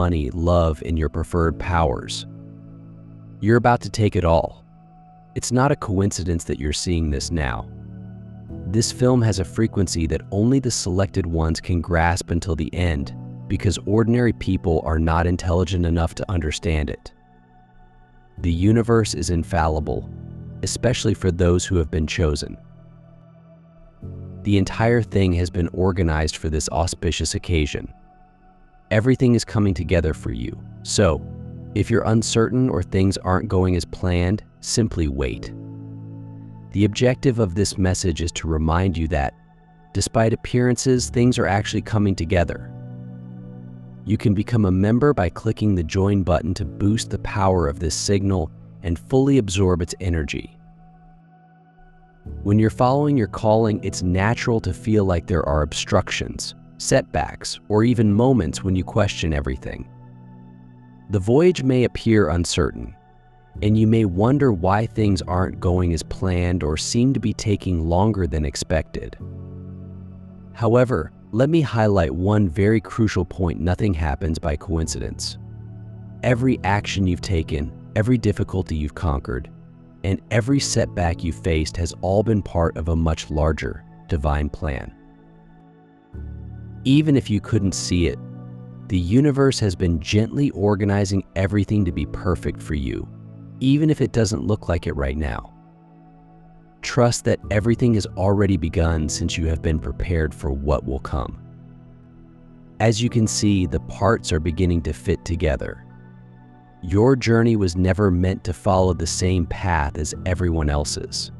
money, love, and your preferred powers. You're about to take it all. It's not a coincidence that you're seeing this now. This film has a frequency that only the selected ones can grasp until the end, because ordinary people are not intelligent enough to understand it. The universe is infallible, especially for those who have been chosen. The entire thing has been organized for this auspicious occasion. Everything is coming together for you, so if you're uncertain or things aren't going as planned, simply wait. The objective of this message is to remind you that, despite appearances, things are actually coming together. You can become a member by clicking the join button to boost the power of this signal and fully absorb its energy. When you're following your calling, it's natural to feel like there are obstructions, setbacks, or even moments when you question everything. The voyage may appear uncertain, and you may wonder why things aren't going as planned or seem to be taking longer than expected. However, let me highlight one very crucial point: nothing happens by coincidence. Every action you've taken, every difficulty you've conquered, and every setback you've faced has all been part of a much larger, divine plan. Even if you couldn't see it, the universe has been gently organizing everything to be perfect for you, even if it doesn't look like it right now. Trust that everything has already begun, since you have been prepared for what will come. As you can see, the parts are beginning to fit together. Your journey was never meant to follow the same path as everyone else's.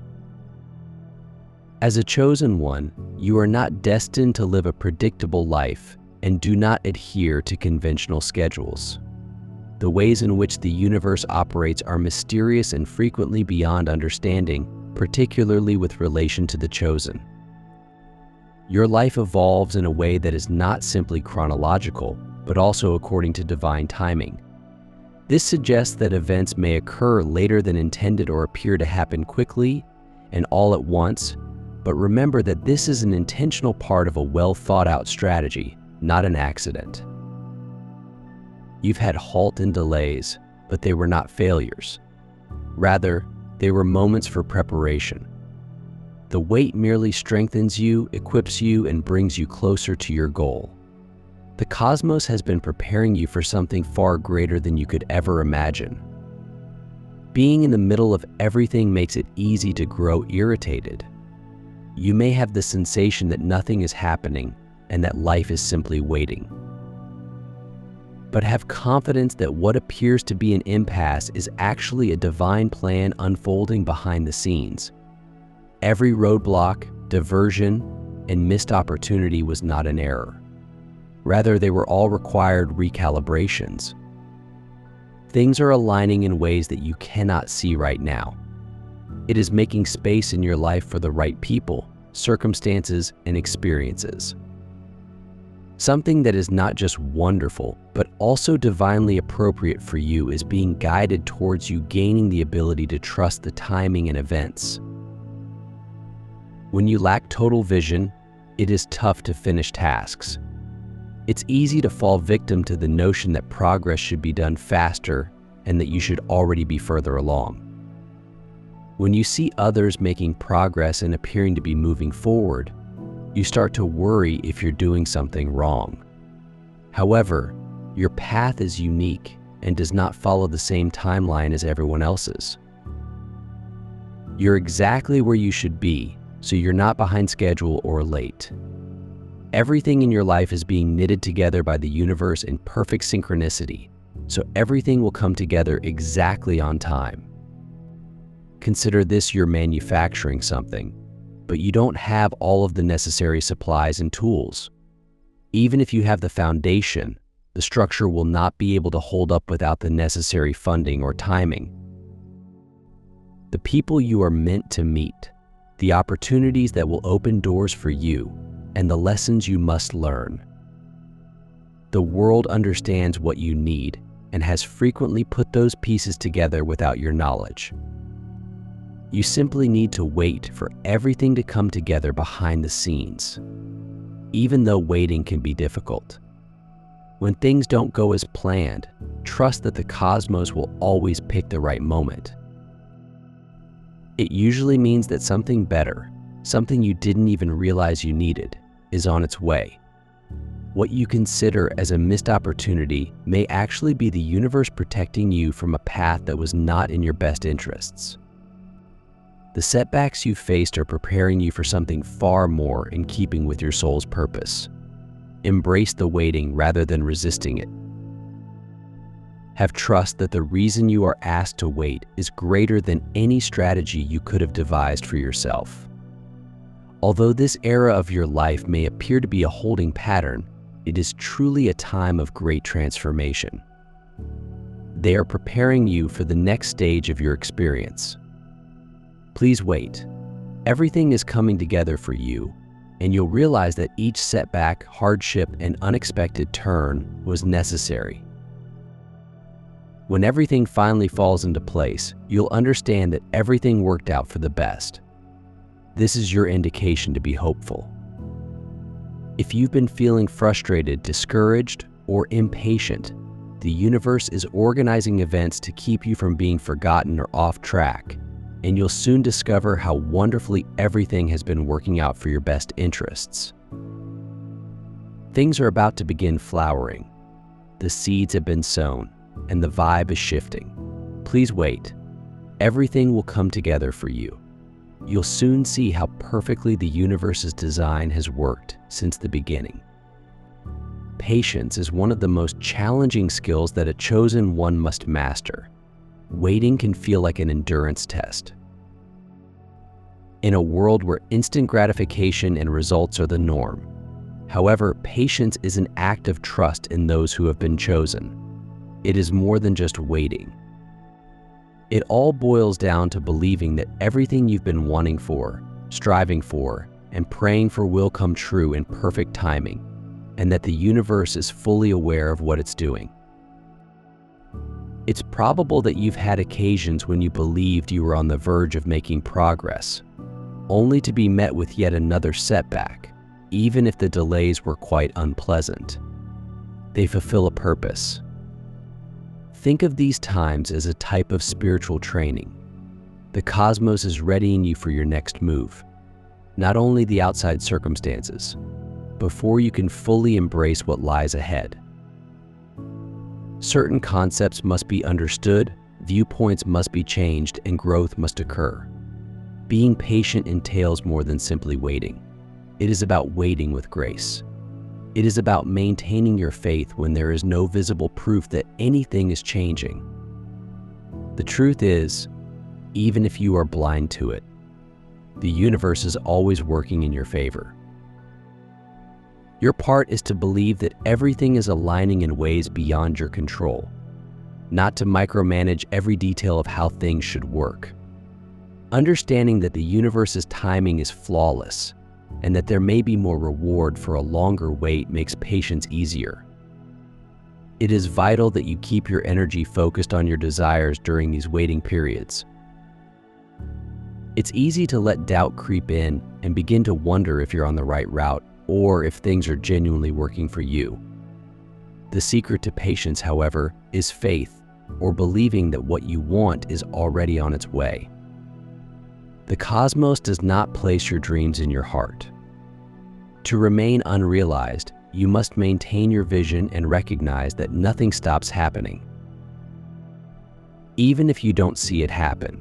As a chosen one, you are not destined to live a predictable life and do not adhere to conventional schedules. The ways in which the universe operates are mysterious and frequently beyond understanding, particularly with relation to the chosen. Your life evolves in a way that is not simply chronological, but also according to divine timing. This suggests that events may occur later than intended or appear to happen quickly and all at once, but remember that this is an intentional part of a well-thought-out strategy, not an accident. You've had halt and delays, but they were not failures. Rather, they were moments for preparation. The wait merely strengthens you, equips you, and brings you closer to your goal. The cosmos has been preparing you for something far greater than you could ever imagine. Being in the middle of everything makes it easy to grow irritated. You may have the sensation that nothing is happening and that life is simply waiting. But have confidence that what appears to be an impasse is actually a divine plan unfolding behind the scenes. Every roadblock, diversion, and missed opportunity was not an error. Rather, they were all required recalibrations. Things are aligning in ways that you cannot see right now. It is making space in your life for the right people, circumstances, and experiences. Something that is not just wonderful, but also divinely appropriate for you is being guided towards you gaining the ability to trust the timing and events. When you lack total vision, it is tough to finish tasks. It's easy to fall victim to the notion that progress should be done faster and that you should already be further along. When you see others making progress and appearing to be moving forward, you start to worry if you're doing something wrong. However, your path is unique and does not follow the same timeline as everyone else's. You're exactly where you should be, so you're not behind schedule or late. Everything in your life is being knitted together by the universe in perfect synchronicity, so everything will come together exactly on time. Consider this: you're manufacturing something, but you don't have all of the necessary supplies and tools. Even if you have the foundation, the structure will not be able to hold up without the necessary funding or timing. The people you are meant to meet, the opportunities that will open doors for you, and the lessons you must learn. The world understands what you need and has frequently put those pieces together without your knowledge. You simply need to wait for everything to come together behind the scenes, even though waiting can be difficult. When things don't go as planned, trust that the cosmos will always pick the right moment. It usually means that something better, something you didn't even realize you needed, is on its way. What you consider as a missed opportunity may actually be the universe protecting you from a path that was not in your best interests. The setbacks you faced are preparing you for something far more in keeping with your soul's purpose. Embrace the waiting rather than resisting it. Have trust that the reason you are asked to wait is greater than any strategy you could have devised for yourself. Although this era of your life may appear to be a holding pattern, it is truly a time of great transformation. They are preparing you for the next stage of your experience. Please wait. Everything is coming together for you, and you'll realize that each setback, hardship, and unexpected turn was necessary. When everything finally falls into place, you'll understand that everything worked out for the best. This is your indication to be hopeful. If you've been feeling frustrated, discouraged, or impatient, the universe is organizing events to keep you from being forgotten or off track, and you'll soon discover how wonderfully everything has been working out for your best interests. Things are about to begin flowering. The seeds have been sown, and the vibe is shifting. Please wait. Everything will come together for you. You'll soon see how perfectly the universe's design has worked since the beginning. Patience is one of the most challenging skills that a chosen one must master. Waiting can feel like an endurance test. In a world where instant gratification and results are the norm, however, patience is an act of trust in those who have been chosen. It is more than just waiting. It all boils down to believing that everything you've been wanting for, striving for, and praying for will come true in perfect timing, and that the universe is fully aware of what it's doing. It's probable that you've had occasions when you believed you were on the verge of making progress, only to be met with yet another setback, even if the delays were quite unpleasant. They fulfill a purpose. Think of these times as a type of spiritual training. The cosmos is readying you for your next move, not only the outside circumstances, before you can fully embrace what lies ahead. Certain concepts must be understood, viewpoints must be changed, and growth must occur. Being patient entails more than simply waiting. It is about waiting with grace. It is about maintaining your faith when there is no visible proof that anything is changing. The truth is, even if you are blind to it, the universe is always working in your favor. Your part is to believe that everything is aligning in ways beyond your control, not to micromanage every detail of how things should work. Understanding that the universe's timing is flawless, and that there may be more reward for a longer wait makes patience easier. It is vital that you keep your energy focused on your desires during these waiting periods. It's easy to let doubt creep in and begin to wonder if you're on the right route or if things are genuinely working for you. The secret to patience, however, is faith, or believing that what you want is already on its way. The cosmos does not place your dreams in your heart. To remain unrealized, you must maintain your vision and recognize that nothing stops happening, even if you don't see it happen.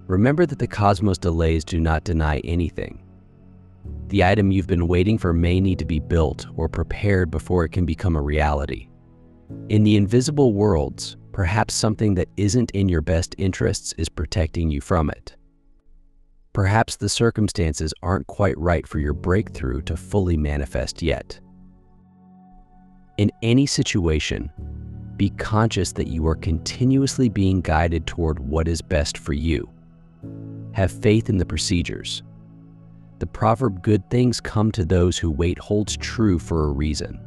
Remember that the cosmos delays do not deny anything. The item you've been waiting for may need to be built or prepared before it can become a reality. In the invisible worlds, perhaps something that isn't in your best interests is protecting you from it. Perhaps the circumstances aren't quite right for your breakthrough to fully manifest yet. In any situation, be conscious that you are continuously being guided toward what is best for you. Have faith in the procedures. The proverb, "Good things come to those who wait," holds true for a reason.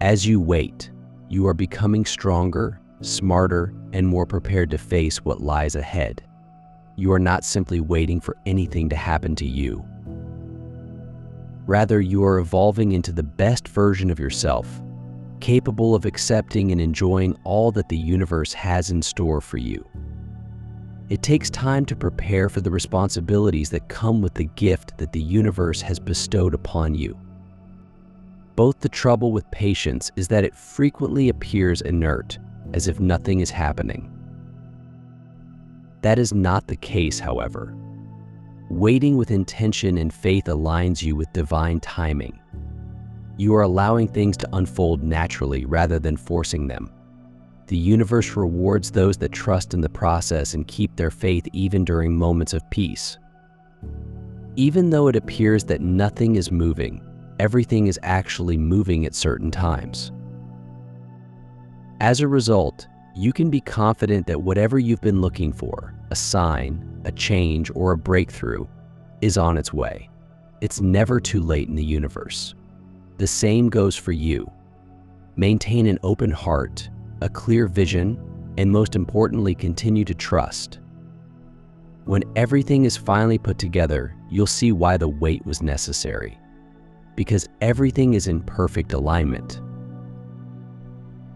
As you wait, you are becoming stronger, smarter, and more prepared to face what lies ahead. You are not simply waiting for anything to happen to you. Rather, you are evolving into the best version of yourself, capable of accepting and enjoying all that the universe has in store for you. It takes time to prepare for the responsibilities that come with the gift that the universe has bestowed upon you. Both the trouble with patience is that it frequently appears inert, as if nothing is happening. That is not the case, however. Waiting with intention and faith aligns you with divine timing. You are allowing things to unfold naturally rather than forcing them. The universe rewards those that trust in the process and keep their faith even during moments of peace. Even though it appears that nothing is moving, everything is actually moving at certain times. As a result, you can be confident that whatever you've been looking for, a sign, a change, or a breakthrough, is on its way. It's never too late in the universe. The same goes for you. Maintain an open heart, a clear vision, and most importantly, continue to trust. When everything is finally put together, you'll see why the wait was necessary. Because everything is in perfect alignment.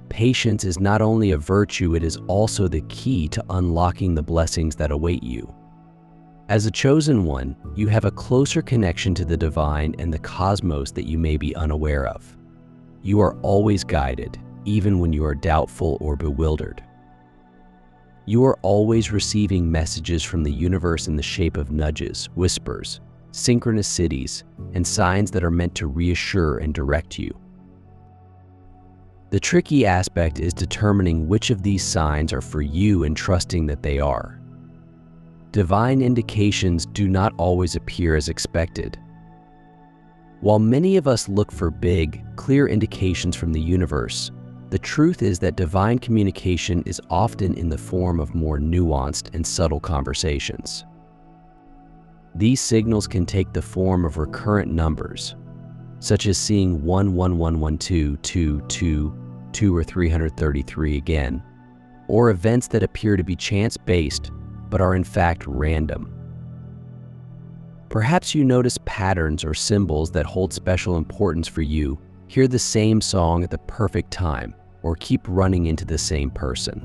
Patience is not only a virtue, it is also the key to unlocking the blessings that await you. As a chosen one, you have a closer connection to the divine and the cosmos that you may be unaware of. You are always guided, even when you are doubtful or bewildered. You are always receiving messages from the universe in the shape of nudges, whispers, synchronicities, and signs that are meant to reassure and direct you. The tricky aspect is determining which of these signs are for you and trusting that they are. Divine indications do not always appear as expected. While many of us look for big, clear indications from the universe, the truth is that divine communication is often in the form of more nuanced and subtle conversations. These signals can take the form of recurrent numbers, such as seeing 11112, 2, or 333 again, or events that appear to be chance-based but are in fact random. Perhaps you notice patterns or symbols that hold special importance for you, hear the same song at the perfect time, or keep running into the same person.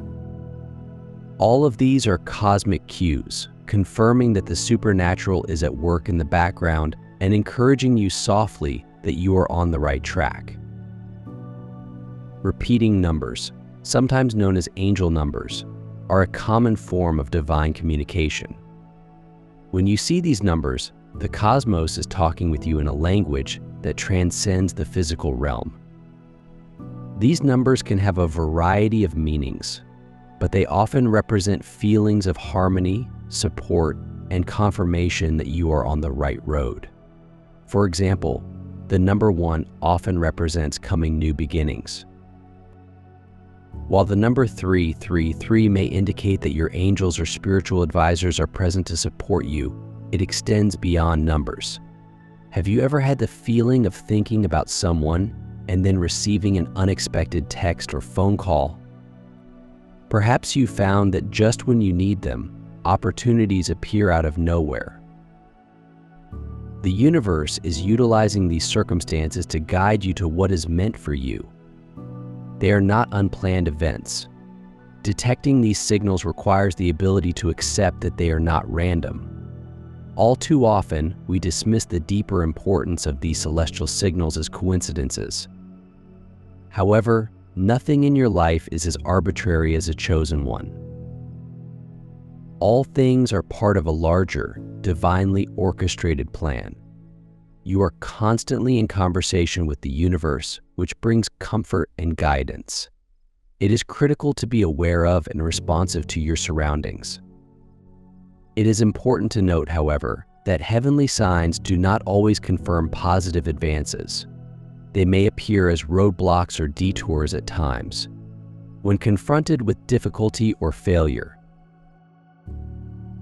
All of these are cosmic cues, confirming that the supernatural is at work in the background and encouraging you softly that you are on the right track. Repeating numbers, sometimes known as angel numbers, are a common form of divine communication. When you see these numbers, the cosmos is talking with you in a language that transcends the physical realm. These numbers can have a variety of meanings, but they often represent feelings of harmony, support, and confirmation that you are on the right road. For example, the number 1 often represents coming new beginnings, while the number 333 may indicate that your angels or spiritual advisors are present to support you. It extends beyond numbers. Have you ever had the feeling of thinking about someone and then receiving an unexpected text or phone call? Perhaps you found that just when you need them, opportunities appear out of nowhere. The universe is utilizing these circumstances to guide you to what is meant for you. They are not unplanned events. Detecting these signals requires the ability to accept that they are not random. All too often, we dismiss the deeper importance of these celestial signals as coincidences. However, nothing in your life is as arbitrary as a chosen one. All things are part of a larger, divinely orchestrated plan. You are constantly in conversation with the universe, which brings comfort and guidance. It is critical to be aware of and responsive to your surroundings. It is important to note, however, that heavenly signs do not always confirm positive advances. They may appear as roadblocks or detours at times. When confronted with difficulty or failure,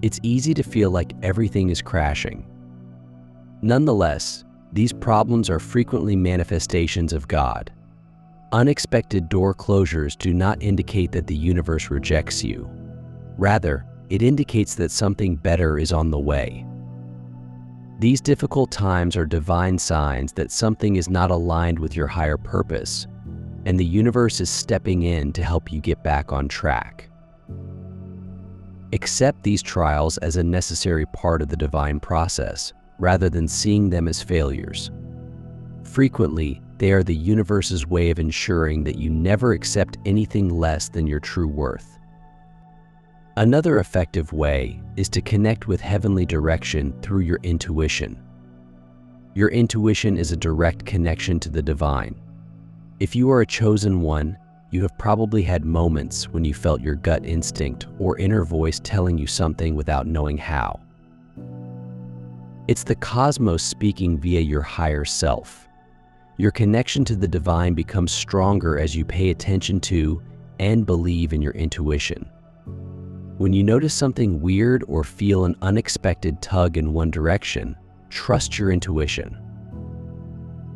it's easy to feel like everything is crashing. Nonetheless, these problems are frequently manifestations of God. Unexpected door closures do not indicate that the universe rejects you. Rather, it indicates that something better is on the way. These difficult times are divine signs that something is not aligned with your higher purpose, and the universe is stepping in to help you get back on track. Accept these trials as a necessary part of the divine process, rather than seeing them as failures. Frequently, they are the universe's way of ensuring that you never accept anything less than your true worth. Another effective way is to connect with heavenly direction through your intuition. Your intuition is a direct connection to the divine. If you are a chosen one, you have probably had moments when you felt your gut instinct or inner voice telling you something without knowing how. It's the cosmos speaking via your higher self. Your connection to the divine becomes stronger as you pay attention to and believe in your intuition. When you notice something weird or feel an unexpected tug in one direction, trust your intuition.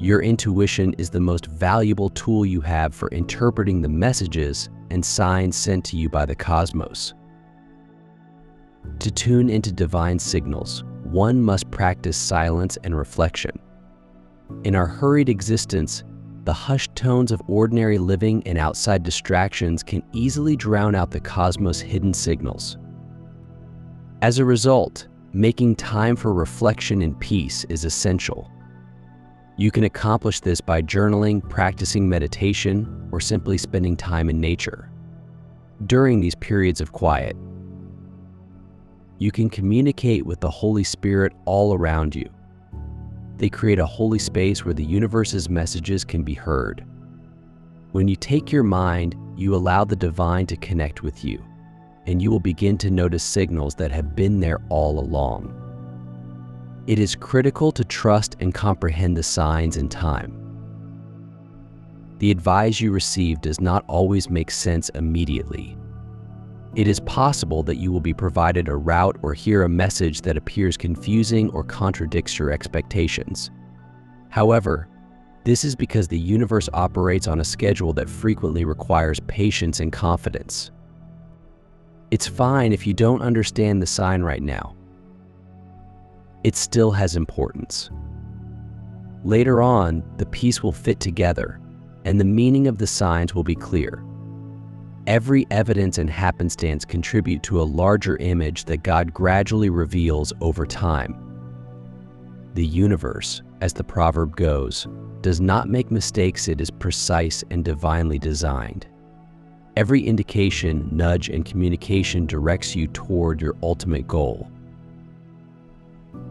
Your intuition is the most valuable tool you have for interpreting the messages and signs sent to you by the cosmos. To tune into divine signals, one must practice silence and reflection. In our hurried existence, the hushed tones of ordinary living and outside distractions can easily drown out the cosmos' hidden signals. As a result, making time for reflection and peace is essential. You can accomplish this by journaling, practicing meditation, or simply spending time in nature. During these periods of quiet, you can communicate with the Holy Spirit all around you. They create a holy space where the universe's messages can be heard. When you take your mind, you allow the divine to connect with you, and you will begin to notice signals that have been there all along. It is critical to trust and comprehend the signs in time. The advice you receive does not always make sense immediately. It is possible that you will be provided a route or hear a message that appears confusing or contradicts your expectations. However, this is because the universe operates on a schedule that frequently requires patience and confidence. It's fine if you don't understand the sign right now. It still has importance. Later on, the piece will fit together, and the meaning of the signs will be clear. Every evidence and happenstance contribute to a larger image that God gradually reveals over time. The universe, as the proverb goes, does not make mistakes. It is precise and divinely designed. Every indication, nudge, and communication directs you toward your ultimate goal.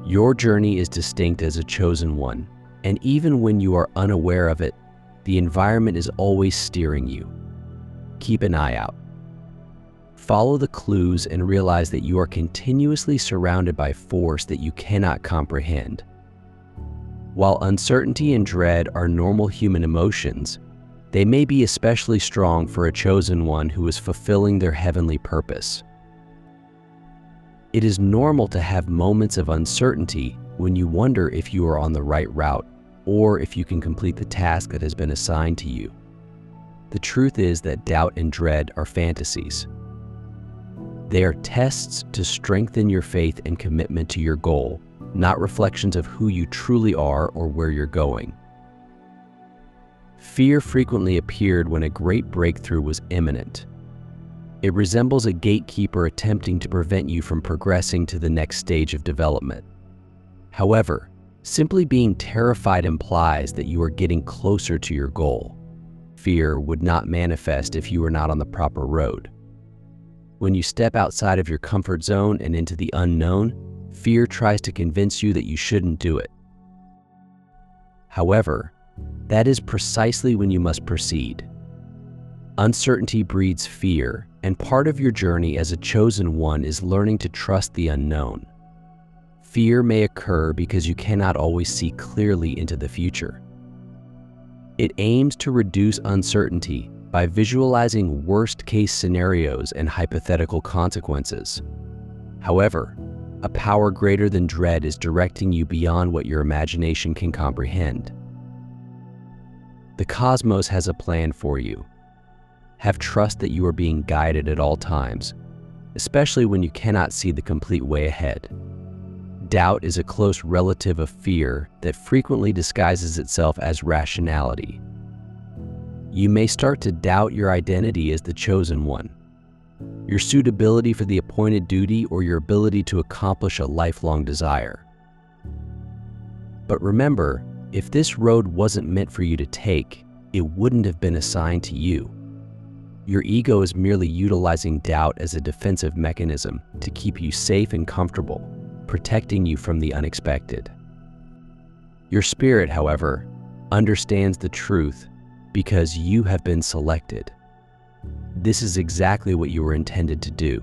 Your journey is distinct as a chosen one, and even when you are unaware of it, the environment is always steering you. Keep an eye out. Follow the clues and realize that you are continuously surrounded by force that you cannot comprehend. While uncertainty and dread are normal human emotions, they may be especially strong for a chosen one who is fulfilling their heavenly purpose. It is normal to have moments of uncertainty when you wonder if you are on the right route or if you can complete the task that has been assigned to you. The truth is that doubt and dread are fantasies. They are tests to strengthen your faith and commitment to your goal, not reflections of who you truly are or where you're going. Fear frequently appeared when a great breakthrough was imminent. It resembles a gatekeeper attempting to prevent you from progressing to the next stage of development. However, simply being terrified implies that you are getting closer to your goal. Fear would not manifest if you were not on the proper road. When you step outside of your comfort zone and into the unknown, fear tries to convince you that you shouldn't do it. However, that is precisely when you must proceed. Uncertainty breeds fear, and part of your journey as a chosen one is learning to trust the unknown. Fear may occur because you cannot always see clearly into the future. It aims to reduce uncertainty by visualizing worst-case scenarios and hypothetical consequences. However, a power greater than dread is directing you beyond what your imagination can comprehend. The cosmos has a plan for you. Have trust that you are being guided at all times, especially when you cannot see the complete way ahead. Doubt is a close relative of fear that frequently disguises itself as rationality. You may start to doubt your identity as the chosen one, your suitability for the appointed duty, or your ability to accomplish a lifelong desire. But remember, if this road wasn't meant for you to take, it wouldn't have been assigned to you. Your ego is merely utilizing doubt as a defensive mechanism to keep you safe and comfortable, protecting you from the unexpected. Your spirit, however, understands the truth because you have been selected. This is exactly what you were intended to do.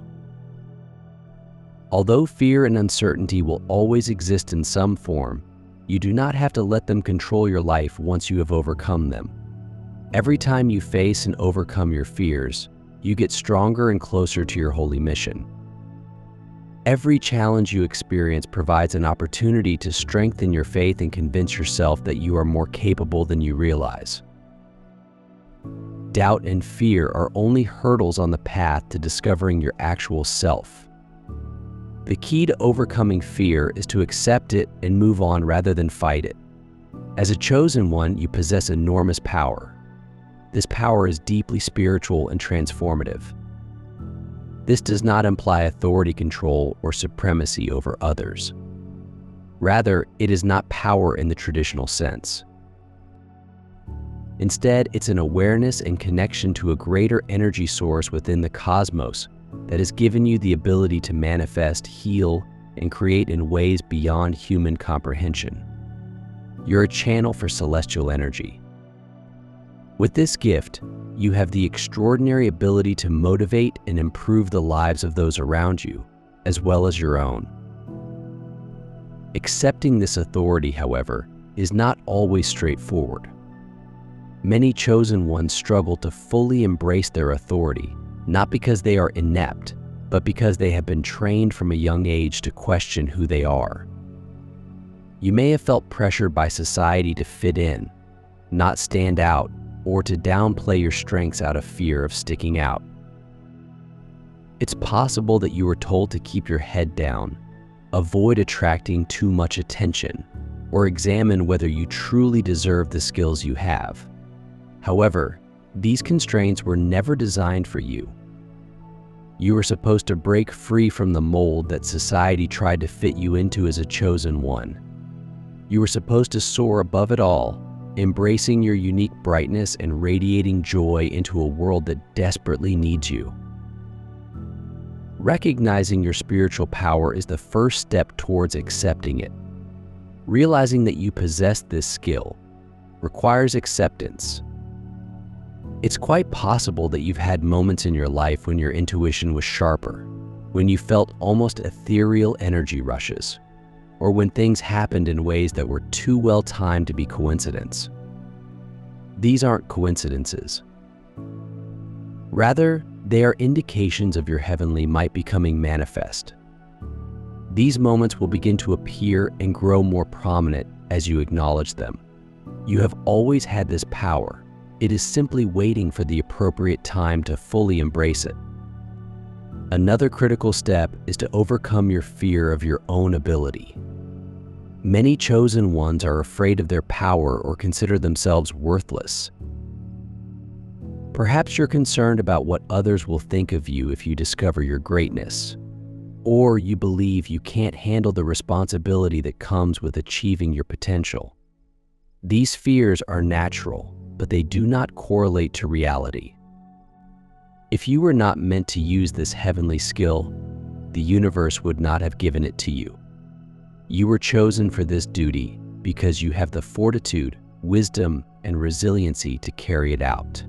Although fear and uncertainty will always exist in some form, you do not have to let them control your life once you have overcome them. Every time you face and overcome your fears, you get stronger and closer to your holy mission. Every challenge you experience provides an opportunity to strengthen your faith and convince yourself that you are more capable than you realize. Doubt and fear are only hurdles on the path to discovering your actual self. The key to overcoming fear is to accept it and move on rather than fight it. As a chosen one, you possess enormous power. This power is deeply spiritual and transformative. This does not imply authority control or supremacy over others. Rather, it is not power in the traditional sense. Instead, it's an awareness and connection to a greater energy source within the cosmos that has given you the ability to manifest, heal, and create in ways beyond human comprehension. You're a channel for celestial energy. With this gift, you have the extraordinary ability to motivate and improve the lives of those around you, as well as your own. Accepting this authority, however, is not always straightforward. Many chosen ones struggle to fully embrace their authority, not because they are inept, but because they have been trained from a young age to question who they are. You may have felt pressured by society to fit in, not stand out, or to downplay your strengths out of fear of sticking out. It's possible that you were told to keep your head down, avoid attracting too much attention, or examine whether you truly deserve the skills you have. However, these constraints were never designed for you. You were supposed to break free from the mold that society tried to fit you into as a chosen one. You were supposed to soar above it all, embracing your unique brightness and radiating joy into a world that desperately needs you. Recognizing your spiritual power is the first step towards accepting it. Realizing that you possess this skill requires acceptance. It's quite possible that you've had moments in your life when your intuition was sharper, when you felt almost ethereal energy rushes, or when things happened in ways that were too well timed to be coincidence. These aren't coincidences. Rather, they are indications of your heavenly might becoming manifest. These moments will begin to appear and grow more prominent as you acknowledge them. You have always had this power. It is simply waiting for the appropriate time to fully embrace it. Another critical step is to overcome your fear of your own ability. Many chosen ones are afraid of their power or consider themselves worthless. Perhaps you're concerned about what others will think of you if you discover your greatness, or you believe you can't handle the responsibility that comes with achieving your potential. These fears are natural, but they do not correlate to reality. If you were not meant to use this heavenly skill, the universe would not have given it to you. You were chosen for this duty because you have the fortitude, wisdom, and resiliency to carry it out.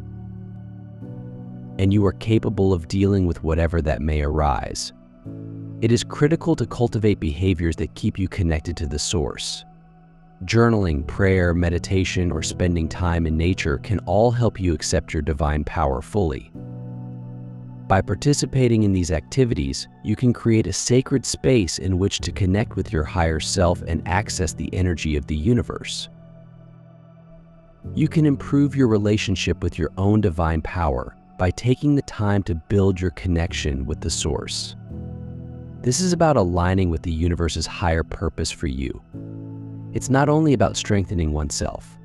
And you are capable of dealing with whatever that may arise. It is critical to cultivate behaviors that keep you connected to the source. Journaling, prayer, meditation, or spending time in nature can all help you accept your divine power fully. By participating in these activities, you can create a sacred space in which to connect with your higher self and access the energy of the universe. You can improve your relationship with your own divine power by taking the time to build your connection with the source. This is about aligning with the universe's higher purpose for you. It's not only about strengthening oneself.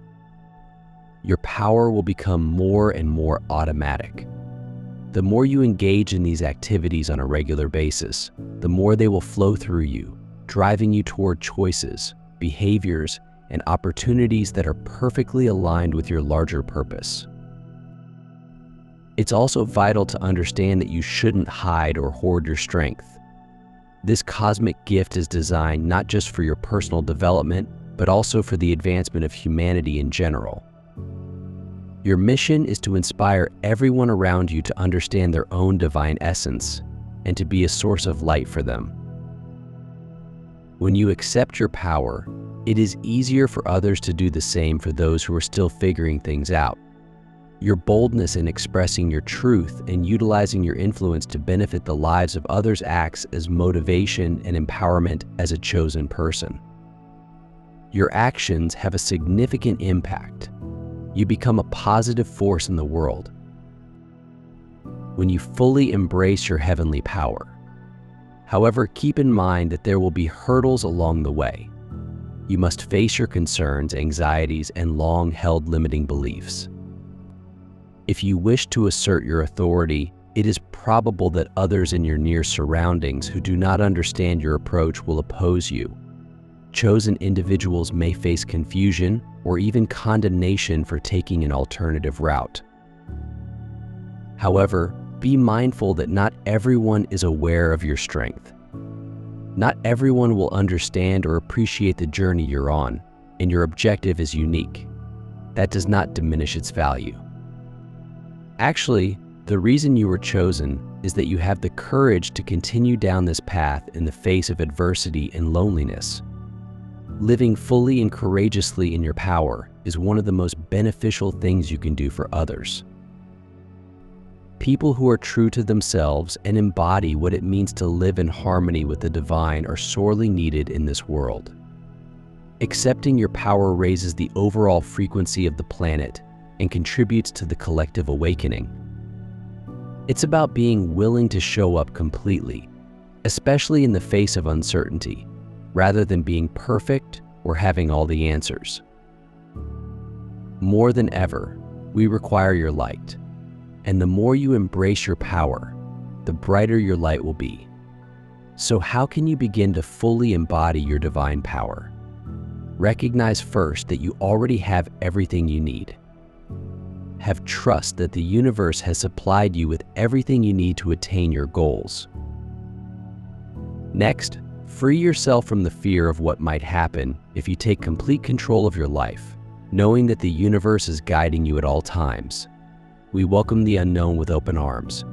your power will become more and more automatic. The more you engage in these activities on a regular basis, the more they will flow through you, driving you toward choices, behaviors, and opportunities that are perfectly aligned with your larger purpose. It's also vital to understand that you shouldn't hide or hoard your strength. This cosmic gift is designed not just for your personal development, but also for the advancement of humanity in general. Your mission is to inspire everyone around you to understand their own divine essence and to be a source of light for them. When you accept your power, it is easier for others to do the same for those who are still figuring things out. Your boldness in expressing your truth and utilizing your influence to benefit the lives of others acts as motivation and empowerment as a chosen person. Your actions have a significant impact. You become a positive force in the world when you fully embrace your heavenly power. However, keep in mind that there will be hurdles along the way. You must face your concerns, anxieties, and long-held limiting beliefs. If you wish to assert your authority, it is probable that others in your near surroundings who do not understand your approach will oppose you. Chosen individuals may face confusion or even condemnation for taking an alternative route. However, be mindful that not everyone is aware of your strength. Not everyone will understand or appreciate the journey you're on, and your objective is unique. That does not diminish its value. Actually, the reason you were chosen is that you have the courage to continue down this path in the face of adversity and loneliness. Living fully and courageously in your power is one of the most beneficial things you can do for others. People who are true to themselves and embody what it means to live in harmony with the divine are sorely needed in this world. Accepting your power raises the overall frequency of the planet and contributes to the collective awakening. It's about being willing to show up completely, especially in the face of uncertainty, rather than being perfect or having all the answers. More than ever, we require your light, and the more you embrace your power, the brighter your light will be. So how can you begin to fully embody your divine power? Recognize first that you already have everything you need. Have trust that the universe has supplied you with everything you need to attain your goals. Next, free yourself from the fear of what might happen if you take complete control of your life, knowing that the universe is guiding you at all times. We welcome the unknown with open arms.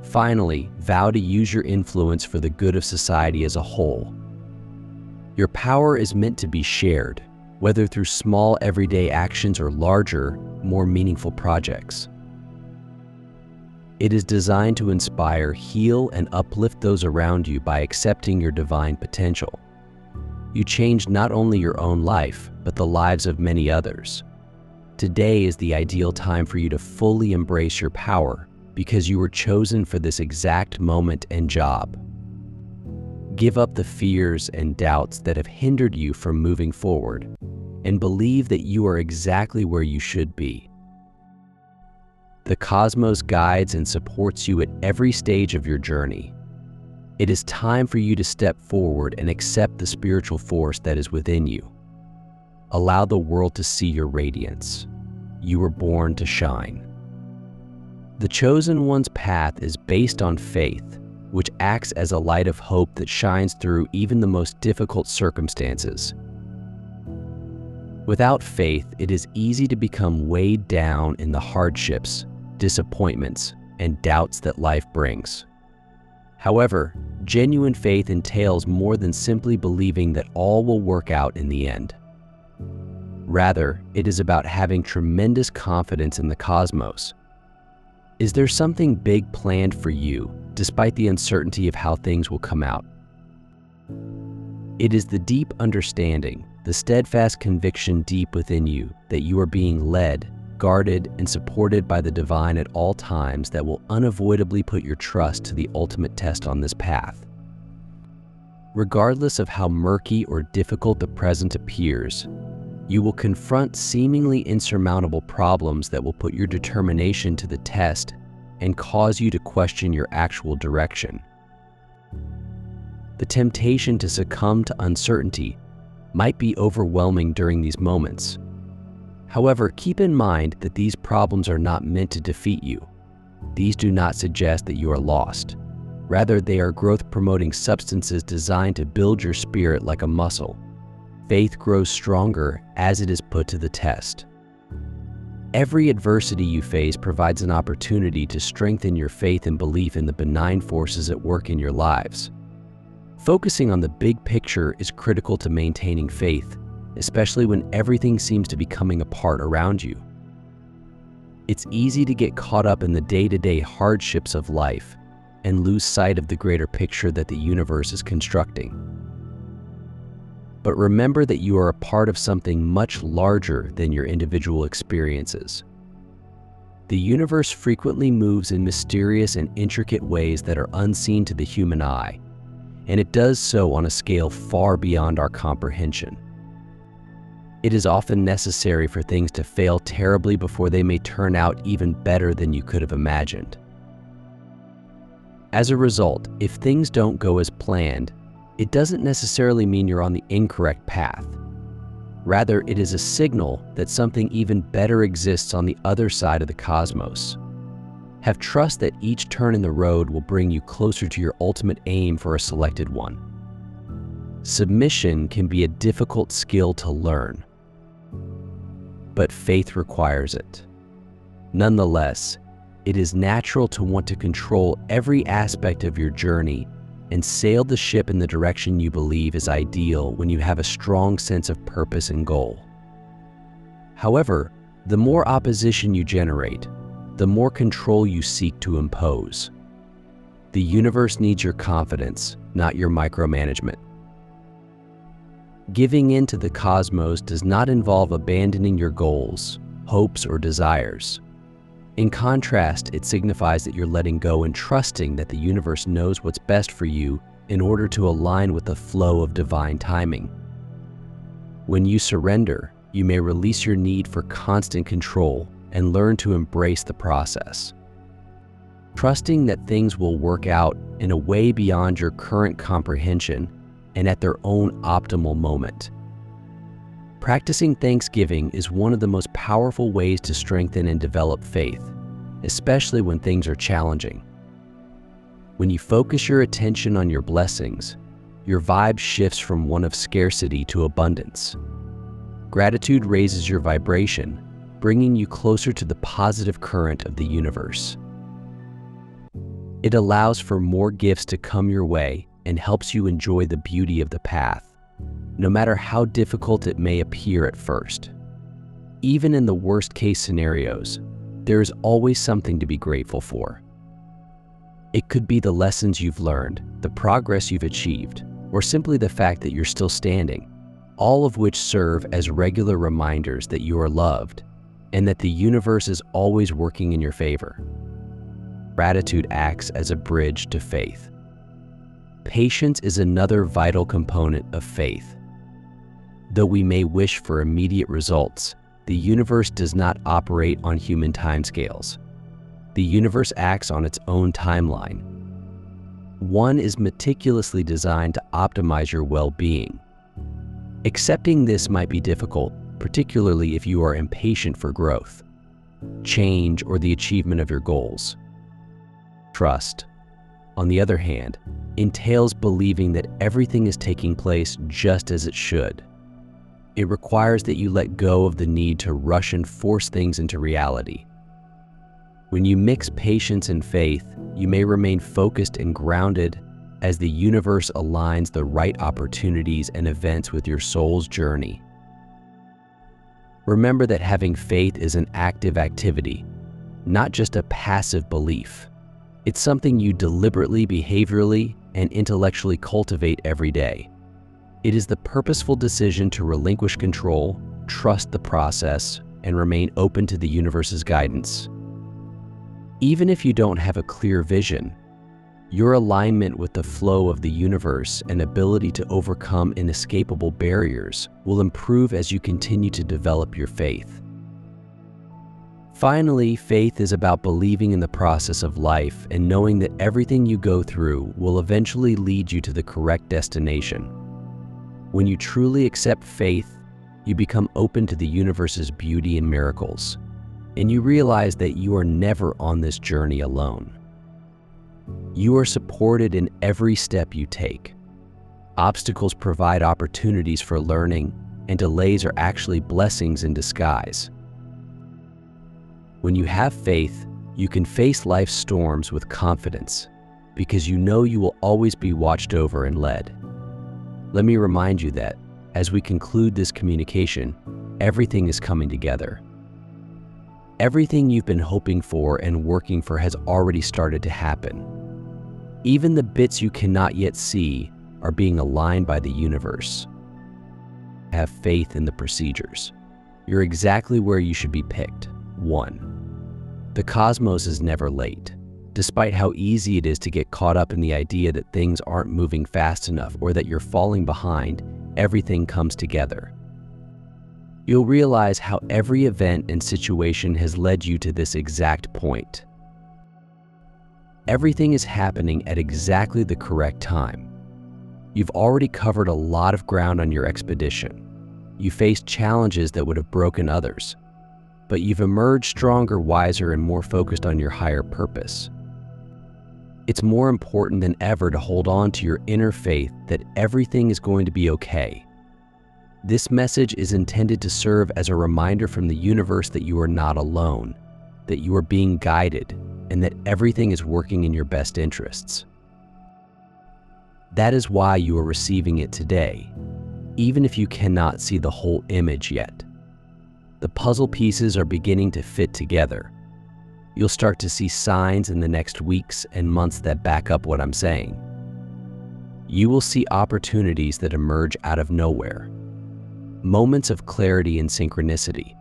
Finally, vow to use your influence for the good of society as a whole. Your power is meant to be shared, whether through small everyday actions or larger, more meaningful projects. It is designed to inspire, heal, and uplift those around you by accepting your divine potential. You change not only your own life, but the lives of many others. Today is the ideal time for you to fully embrace your power because you were chosen for this exact moment and job. Give up the fears and doubts that have hindered you from moving forward, and believe that you are exactly where you should be. The cosmos guides and supports you at every stage of your journey. It is time for you to step forward and accept the spiritual force that is within you. Allow the world to see your radiance. You were born to shine. The chosen one's path is based on faith, which acts as a light of hope that shines through even the most difficult circumstances. Without faith, it is easy to become weighed down in the hardships, disappointments, and doubts that life brings. However, genuine faith entails more than simply believing that all will work out in the end. Rather, it is about having tremendous confidence in the cosmos. Is there something big planned for you, despite the uncertainty of how things will come out? It is the deep understanding, the steadfast conviction deep within you that you are being led, guarded, and supported by the divine at all times that will unavoidably put your trust to the ultimate test on this path. Regardless of how murky or difficult the present appears, You will confront seemingly insurmountable problems that will put your determination to the test and cause you to question your actual direction. The temptation to succumb to uncertainty might be overwhelming during these moments. However, keep in mind that these problems are not meant to defeat you. These do not suggest that you are lost. Rather, they are growth-promoting substances designed to build your spirit like a muscle. Faith grows stronger as it is put to the test. Every adversity you face provides an opportunity to strengthen your faith and belief in the benign forces at work in your lives. Focusing on the big picture is critical to maintaining faith, especially when everything seems to be coming apart around you. It's easy to get caught up in the day-to-day hardships of life and lose sight of the greater picture that the universe is constructing. But remember that you are a part of something much larger than your individual experiences. The universe frequently moves in mysterious and intricate ways that are unseen to the human eye, and it does so on a scale far beyond our comprehension. It is often necessary for things to fail terribly before they may turn out even better than you could have imagined. As a result, if things don't go as planned, it doesn't necessarily mean you're on the incorrect path. Rather, it is a signal that something even better exists on the other side of the cosmos. Have trust that each turn in the road will bring you closer to your ultimate aim for a selected one. Submission can be a difficult skill to learn, but faith requires it. Nonetheless, it is natural to want to control every aspect of your journey and sail the ship in the direction you believe is ideal when you have a strong sense of purpose and goal. However, the more opposition you generate, the more control you seek to impose. The universe needs your confidence, not your micromanagement. Giving in to the cosmos does not involve abandoning your goals, hopes, or desires. In contrast, it signifies that you're letting go and trusting that the universe knows what's best for you in order to align with the flow of divine timing. When you surrender, you may release your need for constant control and learn to embrace the process, trusting that things will work out in a way beyond your current comprehension and at their own optimal moment. Practicing thanksgiving is one of the most powerful ways to strengthen and develop faith, especially when things are challenging. When you focus your attention on your blessings, your vibe shifts from one of scarcity to abundance. Gratitude raises your vibration, bringing you closer to the positive current of the universe. It allows for more gifts to come your way and helps you enjoy the beauty of the path, no matter how difficult it may appear at first. Even in the worst-case scenarios, there is always something to be grateful for. It could be the lessons you've learned, the progress you've achieved, or simply the fact that you're still standing, all of which serve as regular reminders that you are loved and that the universe is always working in your favor. Gratitude acts as a bridge to faith. Patience is another vital component of faith. Though we may wish for immediate results, the universe does not operate on human timescales. The universe acts on its own timeline. One is meticulously designed to optimize your well-being. Accepting this might be difficult, particularly if you are impatient for growth, change, or the achievement of your goals. Trust, on the other hand, entails believing that everything is taking place just as it should. It requires that you let go of the need to rush and force things into reality. When you mix patience and faith, you may remain focused and grounded as the universe aligns the right opportunities and events with your soul's journey. Remember that having faith is an active activity, not just a passive belief. It's something you deliberately, behaviorally, and intellectually cultivate every day. It is the purposeful decision to relinquish control, trust the process, and remain open to the universe's guidance. Even if you don't have a clear vision, Your alignment with the flow of the universe and ability to overcome inescapable barriers will improve as you continue to develop your faith. Finally, faith is about believing in the process of life and knowing that everything you go through will eventually lead you to the correct destination. When you truly accept faith, you become open to the universe's beauty and miracles, and you realize that you are never on this journey alone. You are supported in every step you take. Obstacles provide opportunities for learning, and delays are actually blessings in disguise. When you have faith, you can face life's storms with confidence because you know you will always be watched over and led. Let me remind you that, as we conclude this communication, everything is coming together. Everything you've been hoping for and working for has already started to happen. Even the bits you cannot yet see are being aligned by the universe. Have faith in the procedures. You're exactly where you should be picked. 1. The cosmos is never late. Despite how easy it is to get caught up in the idea that things aren't moving fast enough or that you're falling behind, everything comes together. You'll realize how every event and situation has led you to this exact point. Everything is happening at exactly the correct time. You've already covered a lot of ground on your expedition. You faced challenges that would have broken others, but you've emerged stronger, wiser, and more focused on your higher purpose. It's more important than ever to hold on to your inner faith that everything is going to be okay. This message is intended to serve as a reminder from the universe that you are not alone, that you are being guided, and that everything is working in your best interests. That is why you are receiving it today, even if you cannot see the whole image yet. The puzzle pieces are beginning to fit together. You'll start to see signs in the next weeks and months that back up what I'm saying. You will see opportunities that emerge out of nowhere, moments of clarity and synchronicity.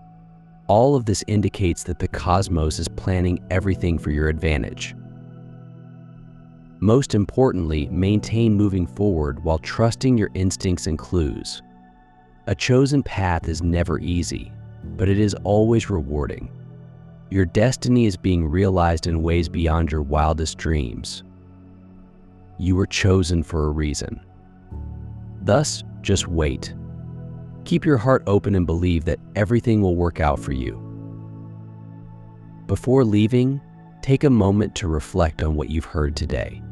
All of this indicates that the cosmos is planning everything for your advantage. Most importantly, maintain moving forward while trusting your instincts and clues. A chosen path is never easy, but it is always rewarding. Your destiny is being realized in ways beyond your wildest dreams. You were chosen for a reason. Thus, just wait. Keep your heart open and believe that everything will work out for you. Before leaving, take a moment to reflect on what you've heard today.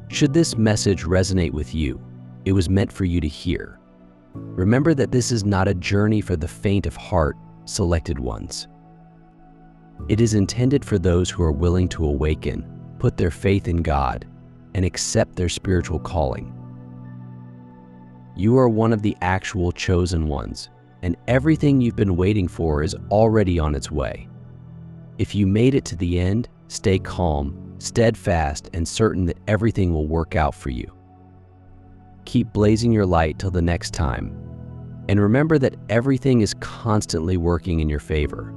Should this message resonate with you, it was meant for you to hear. Remember that this is not a journey for the faint of heart, selected ones. It is intended for those who are willing to awaken, put their faith in God, and accept their spiritual calling. You are one of the actual chosen ones, and everything you've been waiting for is already on its way. If you made it to the end, stay calm, steadfast, and certain that everything will work out for you. Keep blazing your light till the next time, and remember that everything is constantly working in your favor.